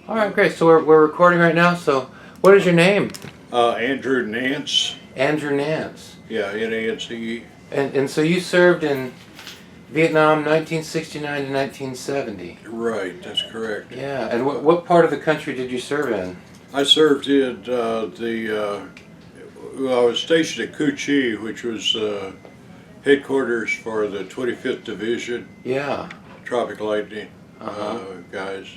All right, great. So we're recording right now. So what is your name? Andrew Nance. Andrew Nance. Yeah, Nance. And so you served in Vietnam 1969 to 1970. Right, that's correct. Yeah. And what part of the country did you serve in? I served in well, I was stationed at Cu Chi, which was headquarters for the 25th Division, Yeah. Tropic Lightning Uh-huh. guys.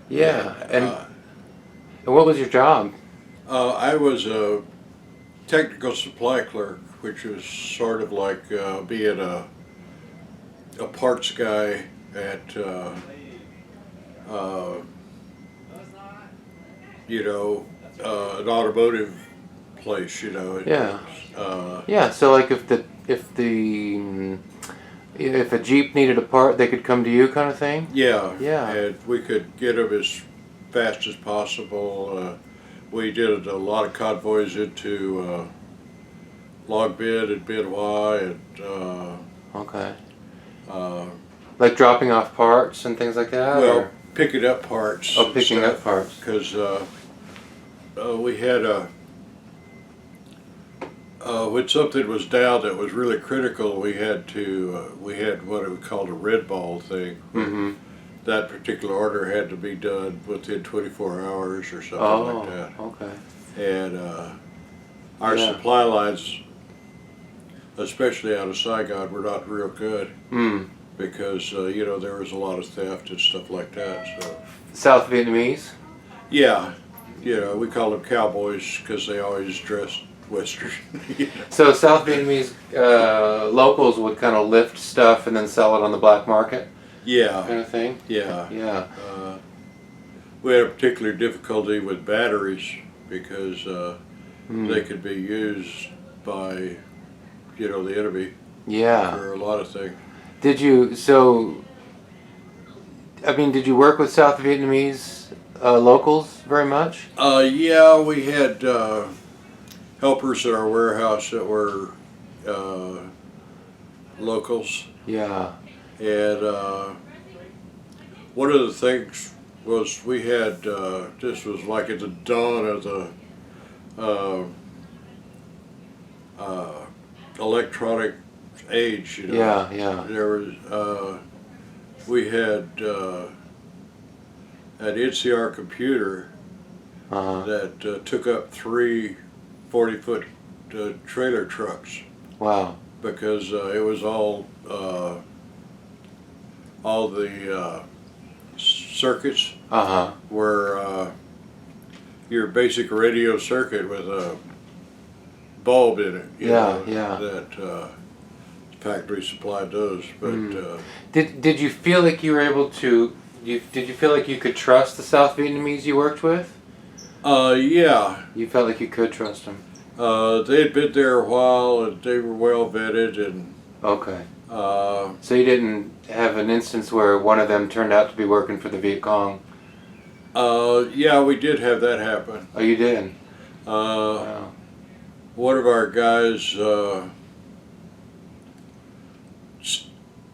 Yeah. And Uh, what was your job? I was a technical supply clerk, which was sort of like being a parts guy at uh, an automotive place, Yeah. Yeah. So like if a Jeep needed a part, they could come to you, kind of thing. Yeah, Yeah. and we could get them as fast as possible. We did a lot of convoys into Long Bend and Benoit, and Okay. uh, Like dropping off parts and things like that. well, Or? picking up parts. Oh, picking up parts. Because we had when something was down that was really critical, we had what we called a red ball thing. Mm-hmm. That particular order had to be done within 24 hours or something like that. Okay. And our supply lines, especially out of Saigon, were not real good because there was a lot of theft and stuff like that. So South Vietnamese. yeah, we call them cowboys because they always dressed Western. So South Vietnamese locals would kind of lift stuff and then sell it on the black market, Yeah, kind of thing. yeah. Yeah. We had a particular difficulty with batteries because they could be used by, the enemy Yeah. for a lot of things. Did you did you work with South Vietnamese locals very much? Yeah, we had helpers at our warehouse that were locals, Yeah. and one of the things was we had this was like at the dawn of the electronic age. Yeah. Yeah. There was we had an NCR computer that took up 3 40-foot trailer trucks Wow. because it was all the circuits were your basic radio circuit with a bulb in it. That factory supplied those, but Did you feel like you were able to? Did you feel like you could trust the South Vietnamese you worked with? yeah. You felt like you could trust them. They had been there a while and they were well vetted, and Okay. So you didn't have an instance where one of them turned out to be working for the Viet Cong? yeah, we did have that happen. Oh, you did? Wow. One of our guys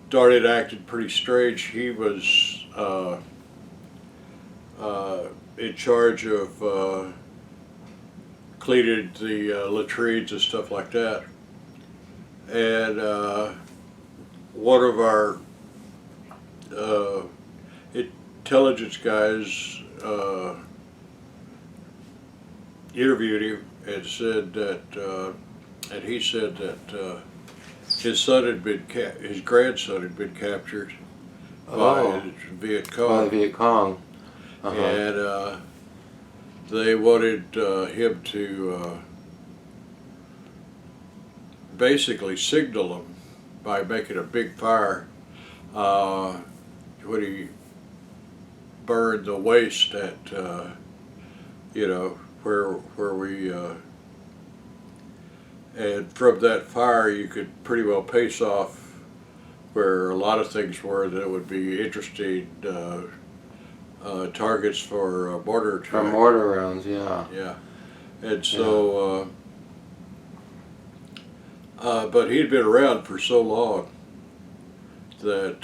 started acting pretty strange. He was in charge of cleaning the latrines and stuff like that. And one of our intelligence guys interviewed him and said that, and he said that his grandson had been captured by Viet Cong. By the Viet Cong. And they wanted him to basically signal him by making a big fire when he burned the waste at where we and from that fire you could pretty well pace off where a lot of things were that would be interesting targets for mortar attack. For mortar rounds, yeah. Yeah, and so, but he'd been around for so long that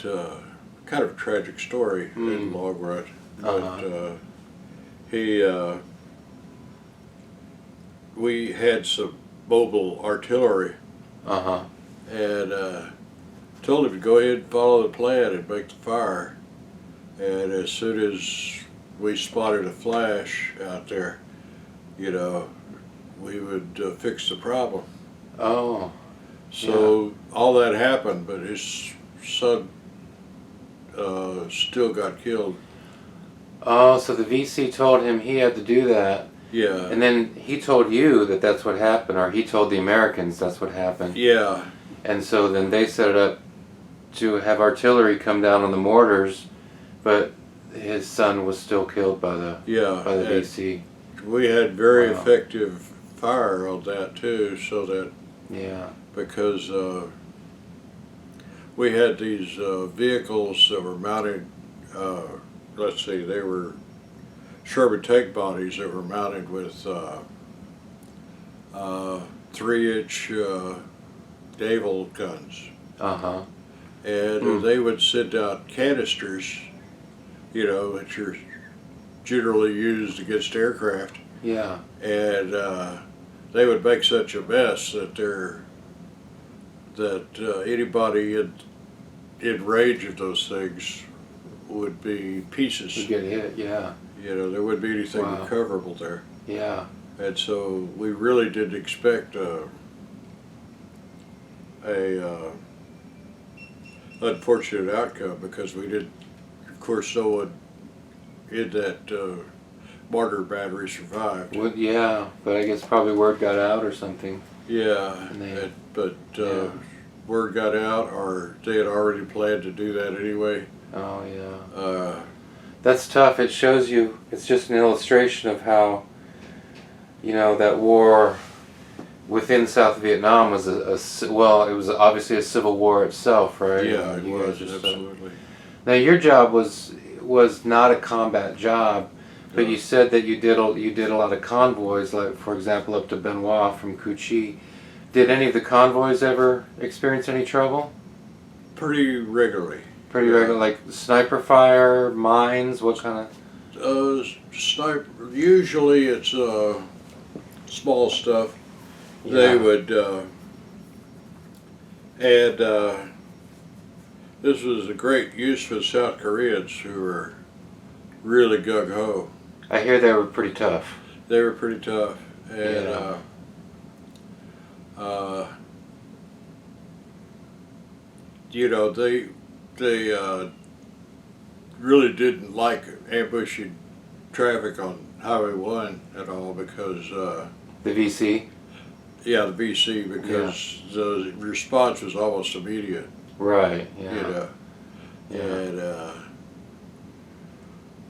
kind of a tragic story in the long run. But he we had some mobile artillery, and told him to go ahead and follow the plan and make the fire. And as soon as we spotted a flash out there, you know, we would fix the problem. Oh. So all that happened, but his son still got killed. Oh, so the VC told him he had to do that. Yeah. And then he told you that that's what happened, or he told the Americans that's what happened. Yeah. And so then they set it up to have artillery come down on the mortars, but his son was still killed by the VC. We had very effective fire on that too, so that because we had these vehicles that were mounted. Let's see, they were Sherman tank bodies that were mounted with 3-inch naval guns. And they would send out canisters, you know, which are generally used against aircraft. Yeah. And they would make such a mess that anybody in range of those things would be pieces. You get hit, yeah. You know, there wouldn't be anything recoverable there. Yeah. And so we really didn't expect a unfortunate outcome, because we did, of course, no one in that mortar battery survived. Well, yeah, but I guess probably word got out or something. Yeah, but word got out, or they had already planned to do that anyway. Oh, yeah. That's tough. It shows you, it's just an illustration of how, you know, that war within South Vietnam was it was obviously a civil war itself, right? Yeah, it was, absolutely. Now, your job was not a combat job, but you said that you did a lot of convoys, like, for example, up to Benoit from Cu Chi. Did any of the convoys ever experience any trouble? Pretty regularly. Pretty regular, like sniper fire, mines, what kind of? Sniper. Usually it's small stuff. Yeah. They would, and this was a great use for the South Koreans, who were really gung ho. I hear they were pretty tough. They were pretty tough, and you know, they really didn't like ambushing traffic on Highway 1 at all, because the VC? Yeah, the VC, because the response was almost immediate. Right, yeah. You know, and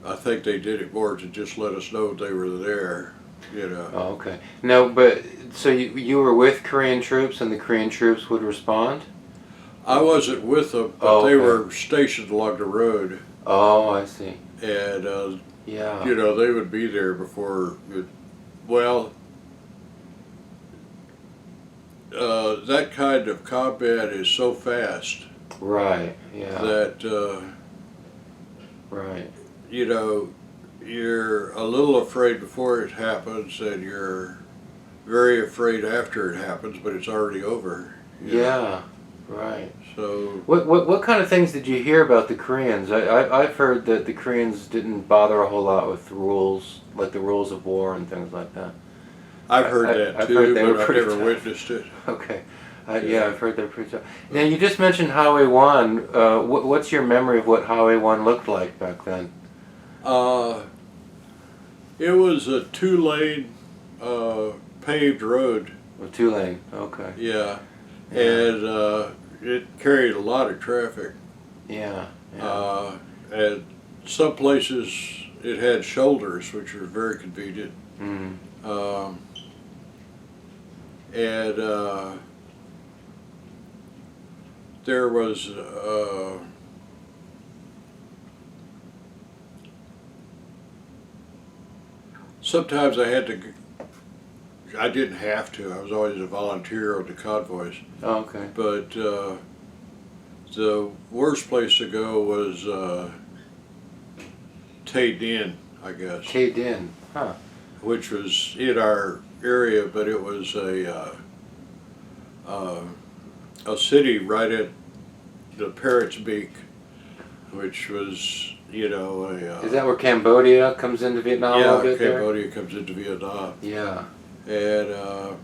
I think they did it more to just let us know they were there, you know. Oh, okay. No, but, so you were with Korean troops and the Korean troops would respond? I wasn't with them, but they were stationed along the road. Oh, I see. And, you know, they would be there before, that kind of combat is so fast. Right, yeah. That, right. You know, you're a little afraid before it happens, and you're very afraid after it happens, but it's already over. You know? Right. So what kind of things did you hear about the Koreans? I've heard that the Koreans didn't bother a whole lot with the rules, like the rules of war and things like that. I've heard that too, but I've never witnessed it. Okay. I've heard they're pretty tough. Now, you just mentioned Highway 1. What's your memory of what Highway 1 looked like back then? It was a 2-lane paved road. A 2-lane, okay. Yeah. And it carried a lot of traffic. Yeah. And some places it had shoulders, which were very convenient. And there was sometimes I didn't have to. I was always a volunteer on the convoys. Oh, okay. But the worst place to go was Tay Dinh, I guess. K Din, huh? Which was in our area, but it was a city right at the Parrot's Beak, which was, you know, Is that where Cambodia comes into Vietnam a little bit Cambodia comes into Vietnam. there? Yeah. And A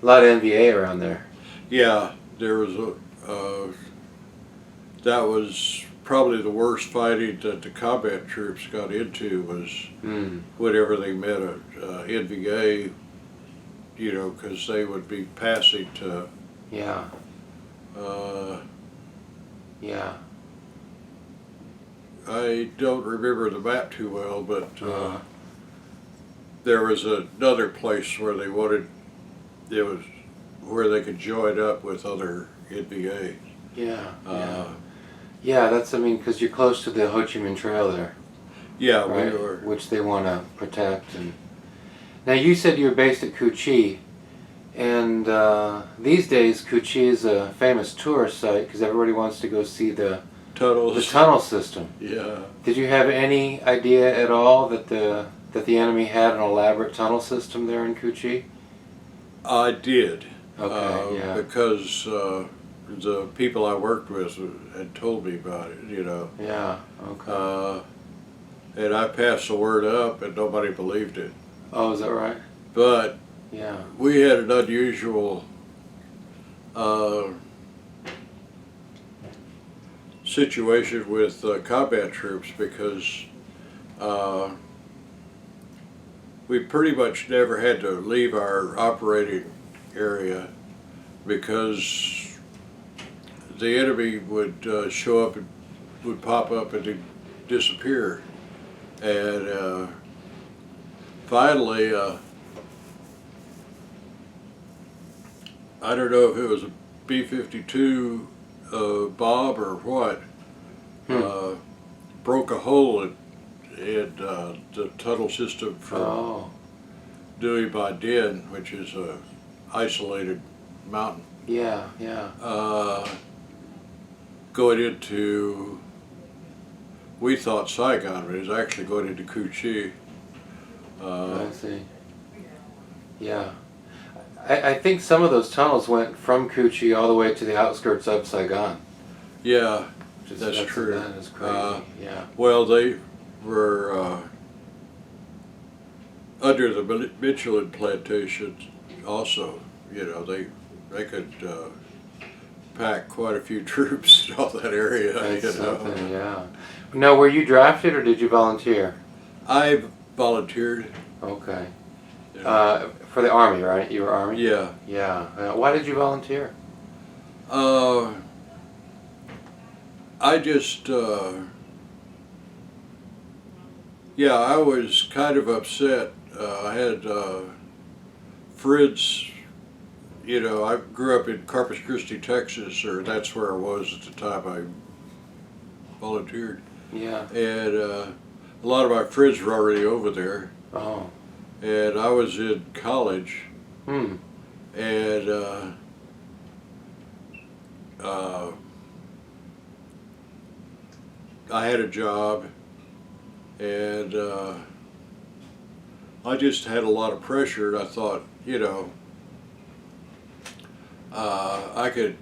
lot of NVA around there. yeah, there was that was probably the worst fighting that the combat troops got into was whenever they met a NVA, you know, because they would be passing to. Yeah. Yeah. I don't remember the map too well, but there was another place where they wanted, it was where they could join up with other NVA. Yeah. Yeah, that's, I mean, because you're close to the Ho Chi Minh Trail there. Yeah, right? we were. Which they want to protect. And now you said you were based at Cu Chi, and these days Cu Chi is a famous tourist site because everybody wants to go see the Tunnels. tunnel system. Yeah. Did you have any idea at all that the enemy had an elaborate tunnel system there in Cu Chi? I did. Okay, yeah. Because the people I worked with had told me about it, you know. Yeah, okay. And I passed the word up and nobody believed it. Oh, is that right? But yeah, we had an unusual situation with combat troops because we pretty much never had to leave our operating area because the enemy would show up and would pop up and disappear. And finally, I don't know if it was a B-52 bomb or what, broke a hole in the tunnel system from Dui Ba Dien, which is a isolated mountain. Yeah, yeah. Going into, we thought Saigon, but it was actually going into Cu Chi. I see. Yeah. I think some of those tunnels went from Cu Chi all the way to the outskirts of Saigon. Yeah, that's true. That is crazy, yeah. Well, they were under the Michelin plantations also, you know, they could pack quite a few troops in all that area. That's you know. something, yeah. Now, were you drafted or did you volunteer? I volunteered. Okay. Yeah. For the Army, right? You were Army? Yeah. Yeah. Why did you volunteer? I just, yeah, I was kind of upset. I had friends, you know, I grew up in Corpus Christi, Texas, or that's where I was at the time I volunteered. Yeah. And a lot of my friends were already over there. Oh. And I was in college. And I had a job, and I just had a lot of pressure, and I thought, you know, I could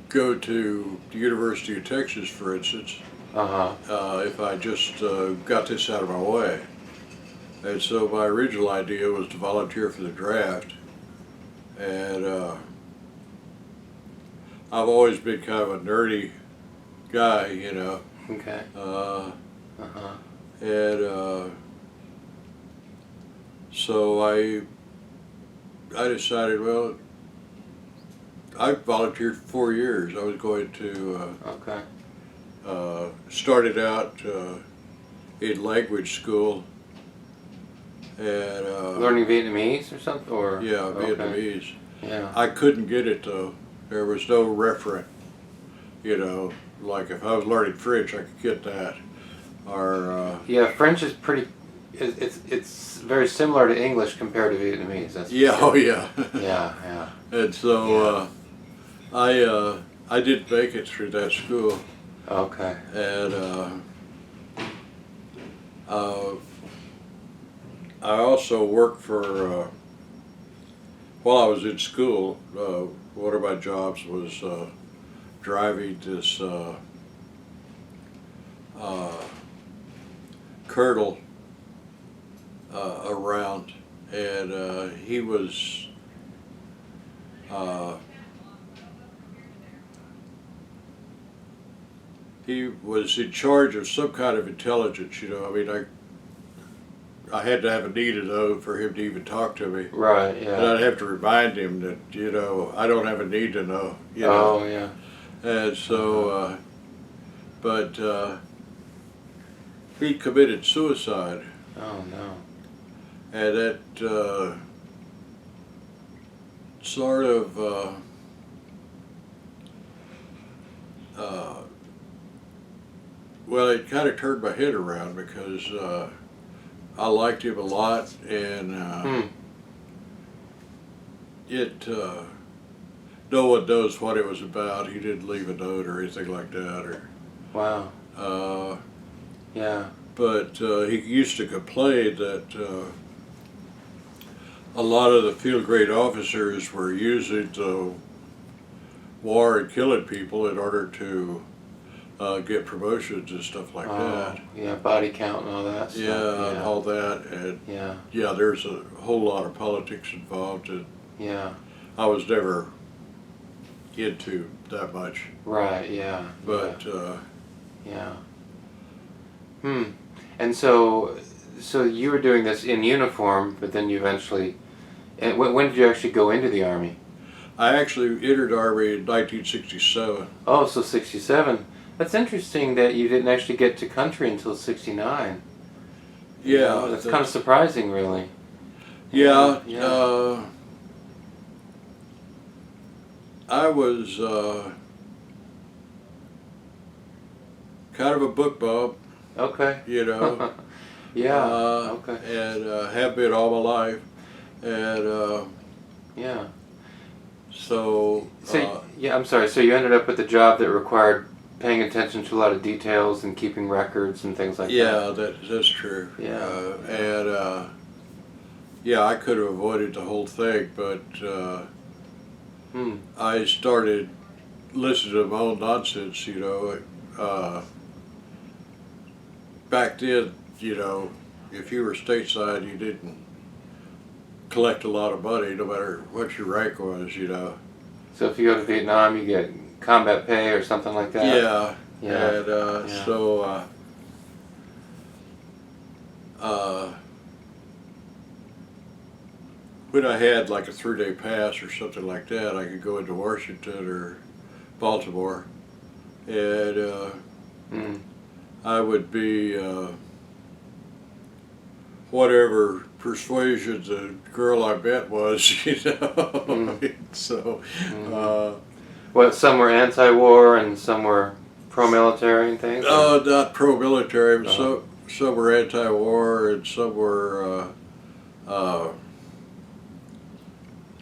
go to the University of Texas, for instance, if I just got this out of my way. And so my original idea was to volunteer for the draft, and I've always been kind of a nerdy guy, you know. Okay. And so I decided, well, I volunteered for 4 years. I was going to started out in language school and learning Vietnamese or something, or yeah, Vietnamese. Yeah. I couldn't get it though. There was no referent. You know, like if I was learning French, I could get that. Or yeah, French is pretty. It's very similar to English compared to Vietnamese. That's yeah, sure. oh yeah. Yeah. And so I didn't make it through that school. Okay. And I also worked for, while I was in school, one of my jobs was driving this colonel around, and he was in charge of some kind of intelligence. I mean, I had to have a need to know for him to even talk to me. Right, And yeah. I'd have to remind him that, I don't have a need to know. You know. Oh, yeah. And so, but he committed suicide. Oh, no. And that sort of well, it kind of turned my head around because I liked him a lot, and no one knows what it was about. He didn't leave a note or anything like that, or Wow. Yeah. but he used to complain that a lot of the field grade officers were using the war and killing people in order to get promotions and stuff like that. Yeah, body count and all that stuff. Yeah, and all that, and Yeah. there's a whole lot of politics involved, and Yeah. I was never into that much. Right, yeah. But Yeah. And so you were doing this in uniform, but then you eventually, and when did you actually go into the Army? I actually entered the Army in 1967. Oh, so 67. That's interesting that you didn't actually get to country until 69. Yeah, That's kind of surprising, really. Yeah, Yeah. I was kind of a book bum, Okay. Yeah, Okay. and have been all my life, and Yeah. so Yeah, I'm sorry. So you ended up with a job that required paying attention to a lot of details and keeping records and things like that. yeah, that's true. Yeah. And yeah, I could have avoided the whole thing, but I started listening to my own nonsense. Back then, if you were stateside, you didn't collect a lot of money, no matter what your rank was. So if you go to Vietnam, you get combat pay or something like that. Yeah. Yeah. And Yeah. so when I had like a 3-day pass or something like that, I could go into Washington or Baltimore, and I would be whatever persuasion the girl I met was, So, Well, some were anti-war and some were pro-military and things. not pro-military, but some were anti-war and some were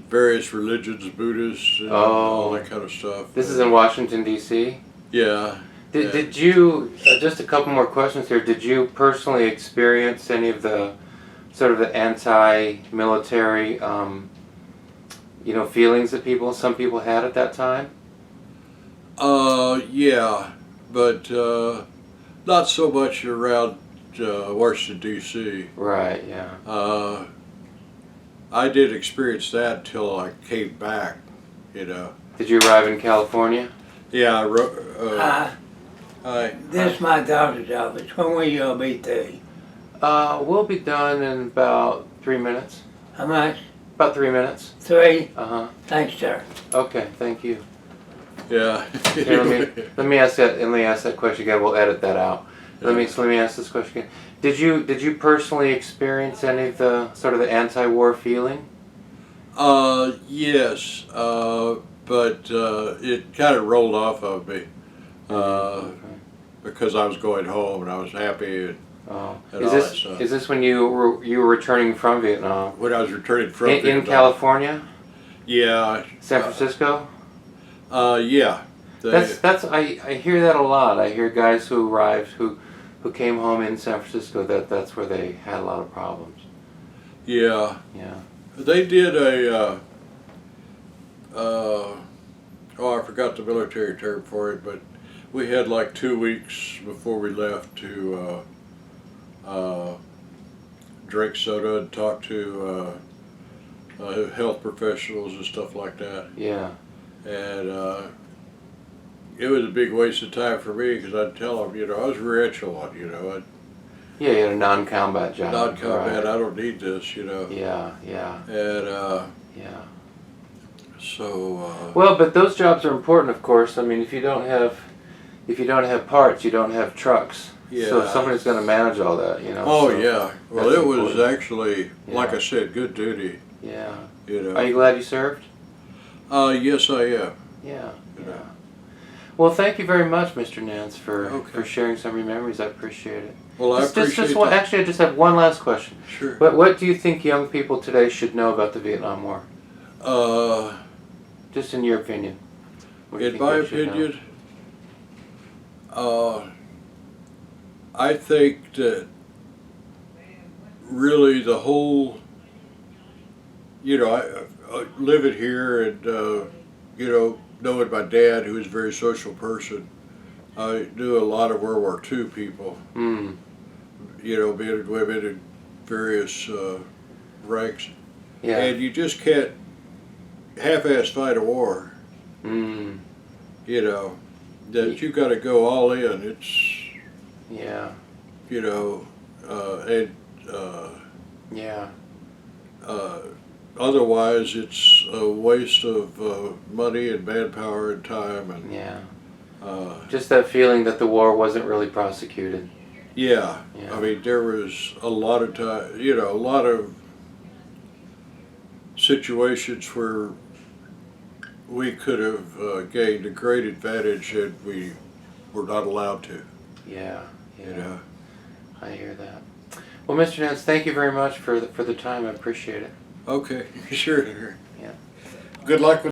various religions, Buddhists, and all that kind of stuff. This is in Washington, D.C.? Yeah. Did you, just a couple more questions here, did you personally experience any of the sort of the anti-military, feelings that some people had at that time? Yeah, but not so much around Washington, D.C. Right, yeah. I did experience that until I came back, Did you arrive in California? Yeah, I wrote. This is my doctor's office. When will you be through? We'll be done in about 3 minutes. How much? About 3 minutes. 3? Uh-huh. Thanks, sir. Okay, thank you. Yeah. Here, let me ask that question again. We'll edit that out. Let me ask this question again. Did you personally experience any of the sort of the anti-war feeling? Yes, but it kind of rolled off of me because I was going home and I was happy and all that stuff. Is this when you were returning from Vietnam? When I was returning from in California? Yeah. San Francisco? Yeah. I hear that a lot. I hear guys who arrived who who came home in San Francisco, that's where they had a lot of problems. Yeah. Yeah. They did a, oh, I forgot the military term for it, but we had like 2 weeks before we left to drink soda and talk to health professionals and stuff like that. Yeah. And it was a big waste of time for me because I'd tell them, I was a real echelon, Yeah, you had a non-combat job. non-combat, Right. I don't need this, Yeah, yeah, And yeah. so. Well, but those jobs are important, of course. I mean, if you don't have parts, you don't have trucks. Yeah. So somebody's going to manage all that, Oh so yeah. Well, that's it was important. actually, like Yeah. I said, good duty. Yeah. You Are you glad you served? Yes, I am. Yeah. You Yeah. know. Well, thank you very much, Mr. Nance, for Okay. sharing some of your memories. I appreciate it. Well, I appreciate one, that. actually, I just have one last question. Sure. What do you think young people today should know about the Vietnam War? Just in your opinion. What do you In think my they should know? opinion, I think that really the whole, I living here and, knowing my dad, who was a very social person, I knew a lot of World War II people, Mm. men and women in various ranks. Yeah. And you just can't half-ass fight a war, Mm. that you got to go all in. It's, Yeah. and Yeah. otherwise it's a waste of money and manpower and time. And Yeah. uh, Just that feeling that the war wasn't really prosecuted. yeah, Yeah. I mean, there was a lot of time, a lot of situations where we could have gained a great advantage and we were not allowed to. Yeah. Yeah. You know. I hear that. Well, Mr. Nance, thank you very much for the time. I appreciate it. Okay, sure. Yeah. Good luck with